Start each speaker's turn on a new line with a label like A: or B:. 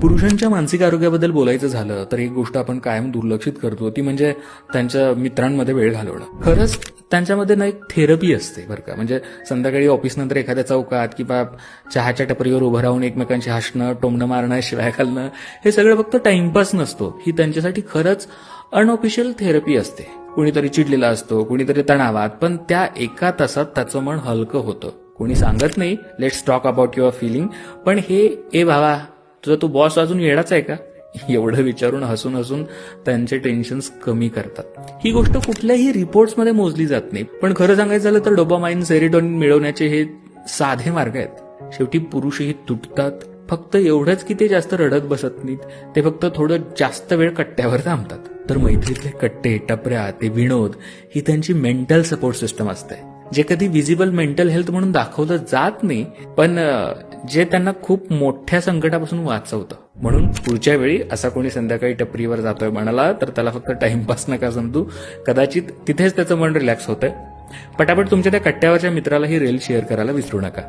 A: पुरुषांच्या मानसिक आरोग्याबद्दल बोलायचं झालं तर एक गोष्ट आपण कायम दुर्लक्षित करतो ती म्हणजे त्यांच्या मित्रांमध्ये वेळ घालवणं. खरंच त्यांच्यामध्ये ना एक थेरपी असते बरं का. म्हणजे संध्याकाळी ऑफिसनंतर एखाद्या चौकात किंवा चहाच्या टपरीवर उभं राहून एकमेकांशी हसणं, टोमणं मारणं, शिवाय घालणं हे सगळं फक्त टाइमपास नसतो. ही त्यांच्यासाठी खरंच अनऑफिशियल थेरपी असते. कुणीतरी चिडलेला असतो, कुणीतरी तणावात, पण त्या एका तासात त्याचं मन हलकं होतं. कोणी सांगत नाही let's talk about your feeling, पण हे ए भावा तुझा तो बॉस अजून येडाच आहे का एवढं विचारून हसून हसून त्यांचे टेन्शन्स कमी करतात. ही गोष्ट कुठल्याही रिपोर्ट्समध्ये मोजली जात नाही, पण खरं सांगायचं झालं तर डोपामाइन, सेरोटोनिन मिळवण्याचे हे साधे मार्ग आहेत. शेवटी पुरुषही तुटतात, फक्त एवढंच की ते जास्त रडत बसत नाहीत, ते फक्त थोडं जास्त वेळ कट्ट्यावर थांबतात. तर मैत्रीतले कट्टे, टपऱ्या, ते विनोद ही त्यांची मेंटल सपोर्ट सिस्टम असते, जे कधी विजिबल मेंटल हेल्थ म्हणून दाखवलं जात नाही, पण जे त्यांना खूप मोठ्या संकटापासून वाचवतं. म्हणून पुढच्या वेळी असा कोणी संध्याकाळी टपरीवर जातोय म्हणाला तर त्याला फक्त टाइमपास नका समजू, कदाचित तिथेच त्याचं मन रिलॅक्स होतंय. पटापट तुमच्या त्या कट्ट्यावरच्या मित्राला ही रील शेअर करायला विसरू नका.